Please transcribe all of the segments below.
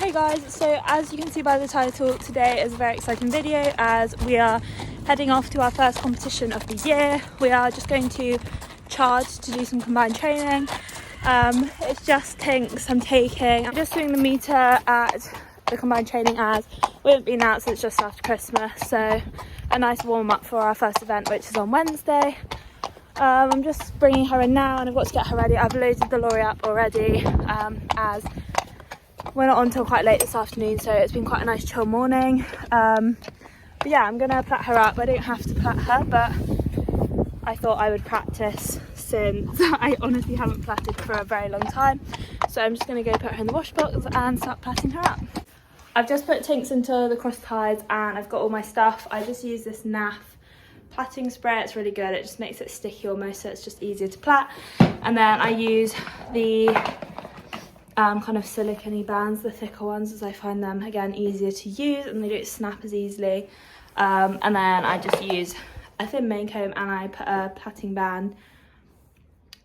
Hey guys, so as you can see by the title, today is a very exciting video as we are heading off to our first competition of the year. We are just going to Chard to do some combined training. It's just Tinks I'm taking. I'm just doing the meter at the combined training as we haven't been out since just after Christmas, so a nice warm up for our first event, which is on Wednesday. I'm just bringing her in now and I've got to get her ready. I've loaded the lorry up already as we're not on till quite late this afternoon, so it's been quite a nice chill morning. But yeah, I'm gonna plait her up. I don't have to plait her, but I thought I would practice since I honestly haven't plaited for a very long time. So I'm just gonna go put her in the wash box and start plaiting her up. I've just put Tinks into the cross ties and I've got all my stuff. I just use this NAF plaiting spray. It's really good. It just makes it sticky almost, so it's just easier to plait. And then I use the kind of silicone bands, the thicker ones, as I find them again easier to use and they don't snap as easily. And then I just use a thin main comb and I put a plaiting band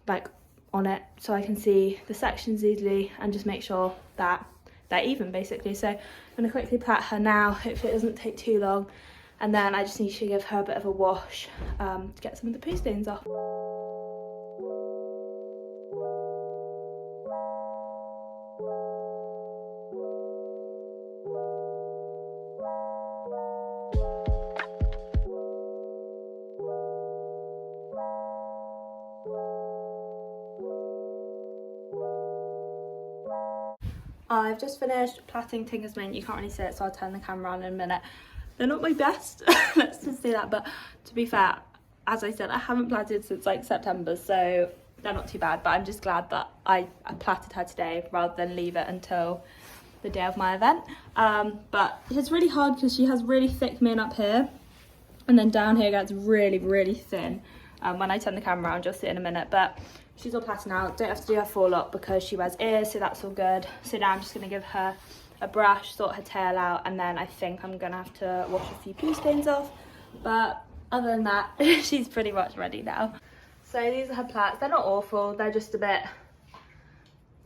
like on it so I can see the sections easily and just make sure that they're even basically. So I'm going to quickly plait her now. Hopefully it doesn't take too long, and then I just need to give her a bit of a wash to get some of the poo stains off. I've just finished plaiting Tinka's mane. You can't really see it, so I'll turn the camera on in a minute. They're not my best, let's just say that, but to be fair, as I said, I haven't plaited since like September, so they're not too bad, but I'm just glad that I plaited her today rather than leave it until the day of my event. But it's really hard because she has really thick mane up here, and then down here gets really, really thin. When I turn the camera around, you'll see it in a minute, but she's all plaited now. Don't have to do her full lock because she wears ears, so that's all good. So now I'm just going to give her a brush, sort her tail out, and then I think I'm going to have to wash a few poo stains off. But other than that, she's pretty much ready now. So these are her plaits. They're not awful, they're just a bit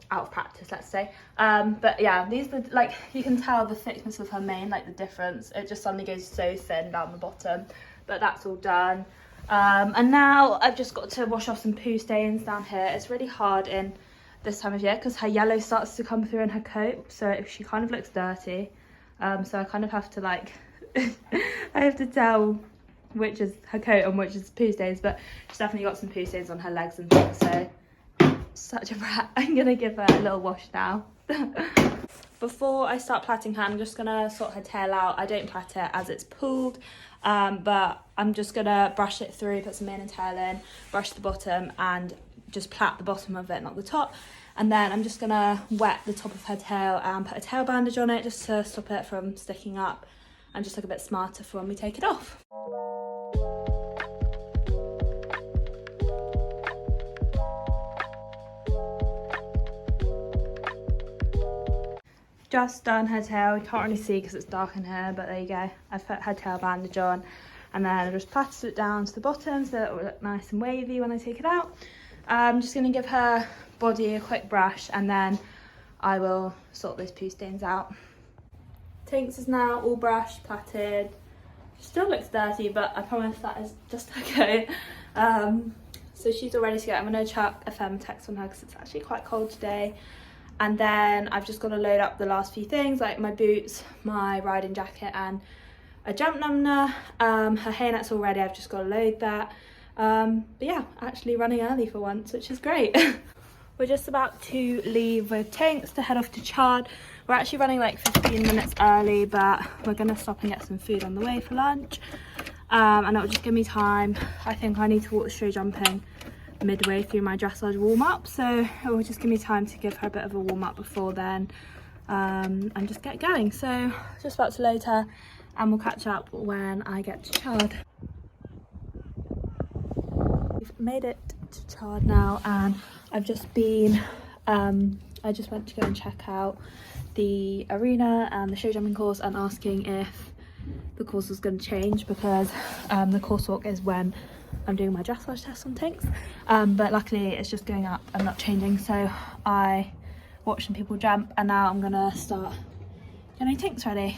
out of practice, let's say. But yeah, these are like, you can tell the thickness of her mane, like the difference. It just suddenly goes so thin down the bottom, but that's all done. And now I've just got to wash off some poo stains down here. It's really hard in this time of year because her yellow starts to come through in her coat, so she kind of looks dirty. So I kind of have to like I have to tell which is her coat and which is poo stains, but she's definitely got some poo stains on her legs and things, so such a brat. I'm gonna give her a little wash now. Before I start plaiting her, I'm just gonna sort her tail out. I don't plait it as it's pulled, but I'm just gonna brush it through, put some mane and tail in, brush the bottom and just plait the bottom of it, not the top. And then I'm just gonna wet the top of her tail and put a tail bandage on it just to stop it from sticking up and just look a bit smarter for when we take it off. Just done her tail. You can't really see because it's dark in here, but there you go. I've put her tail bandage on and then I just plaited it down to the bottom so that it will look nice and wavy when I take it out. I'm just going to give her body a quick brush and then I will sort those poo stains out. Tinks is now all brushed, plaited. Still looks dirty, but I promise that is just her coat. So she's all ready to go. I'm going to chuck a Thermotex on her because it's actually quite cold today. And then I've just got to load up the last few things like my boots, my riding jacket and a jump number. Her hairnet's all ready, I've just got to load that. But yeah, actually running early for once, which is great. We're just about to leave with Tinks to head off to Chard. We're actually running like 15 minutes early, but we're going to stop and get some food on the way for lunch. And it'll just give me time. I think I need to walk the show jumping midway through my dressage warm-up, so it will just give me time to give her a bit of a warm-up before then and just get going. So just about to load her and we'll catch up when I get to Chard. We've made it to Chard now and I've just been I just went to go and check out the arena and the show jumping course and asking if the course was going to change because the coursework is when I'm doing my dressage test on Tinks, but luckily it's just going up and not changing. So I watched some people jump and now I'm gonna start Jenny Tink's ready.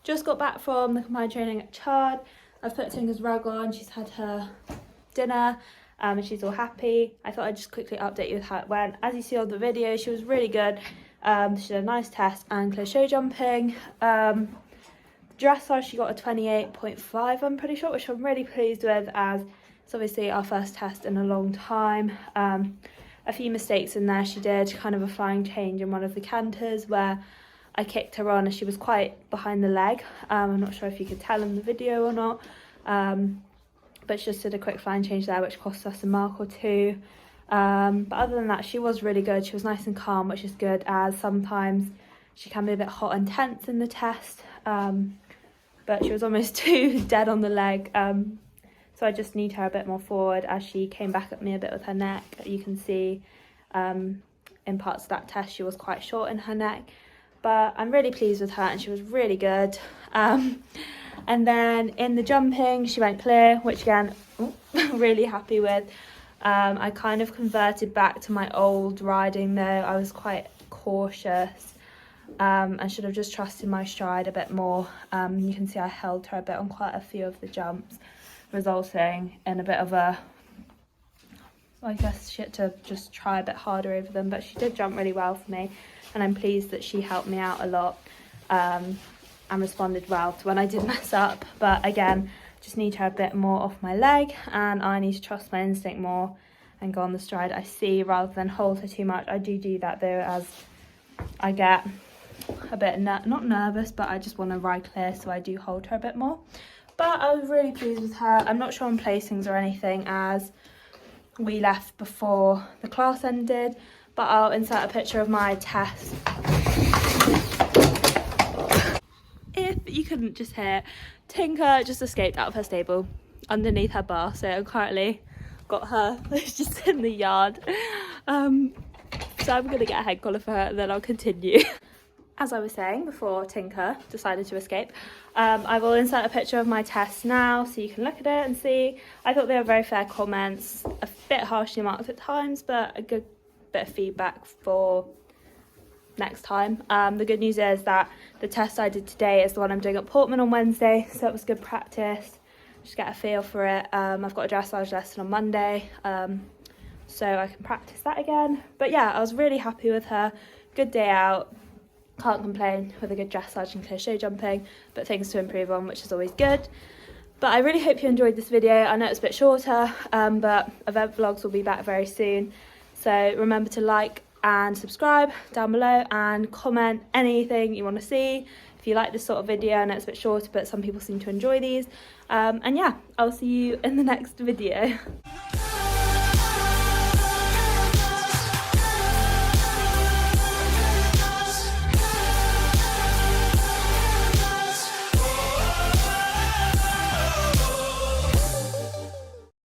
Just got back from the combined training at Chard. I've put Tinka's rug on, she's had her dinner and she's all happy. I thought I'd just quickly update you with how it went. As you see on the video, she was really good. She did a nice test and clear show jumping. Dressage, she got a 28.5, I'm pretty sure, which I'm really pleased with, as it's obviously our first test in a long time. A few mistakes in there. She did kind of a flying change in one of the canters where I kicked her on and she was quite behind the leg. I'm not sure if you could tell in the video or not, but she just did a quick flying change there, which cost us a mark or two. But other than that, she was really good. She was nice and calm, which is good, as sometimes she can be a bit hot and tense in the test. But she was almost too dead on the leg. So I just need her a bit more forward, as she came back at me a bit with her neck. You can see in parts of that test she was quite short in her neck. But I'm really pleased with her and she was really good. And then in the jumping, she went clear, which again, really happy with. I kind of converted back to my old riding though. I was quite cautious. I should have just trusted my stride a bit more. You can see I held her a bit on quite a few of the jumps, resulting in a bit of a, I guess she had to just try a bit harder over them, but she did jump really well for me, and I'm pleased that she helped me out a lot and responded well to when I did mess up. But again, just need her a bit more off my leg, and I need to trust my instinct more and go on the stride I see rather than hold her too much. I do that though, as I get a bit not nervous, but I just want to ride clear, so I do hold her a bit more. But I was really pleased with her. I'm not sure on placings or anything, as we left before the class ended, but I'll insert a picture of my test. If you couldn't just hear, Tinka just escaped out of her stable underneath her bar, so I currently got her just in the yard. So I'm gonna get a head collar for her and then I'll continue. As I was saying before Tinka decided to escape, I will insert a picture of my test now so you can look at it and see. I thought they were very fair comments, a bit harshly marked at times, but a good bit of feedback for next time. The good news is that the test I did today is the one I'm doing at Portman on Wednesday, so it was good practice, just get a feel for it. I've got a dressage lesson on Monday, so I can practice that again. But yeah, I was really happy with her. Good day out. Can't complain with a good dressage and clear show jumping, but things to improve on, which is always good. But I really hope you enjoyed this video. I know it's a bit shorter, but event vlogs will be back very soon. So remember to like and subscribe down below and comment anything you want to see. If you like this sort of video, I know it's a bit shorter, but some people seem to enjoy these. And yeah, I'll see you in the next video.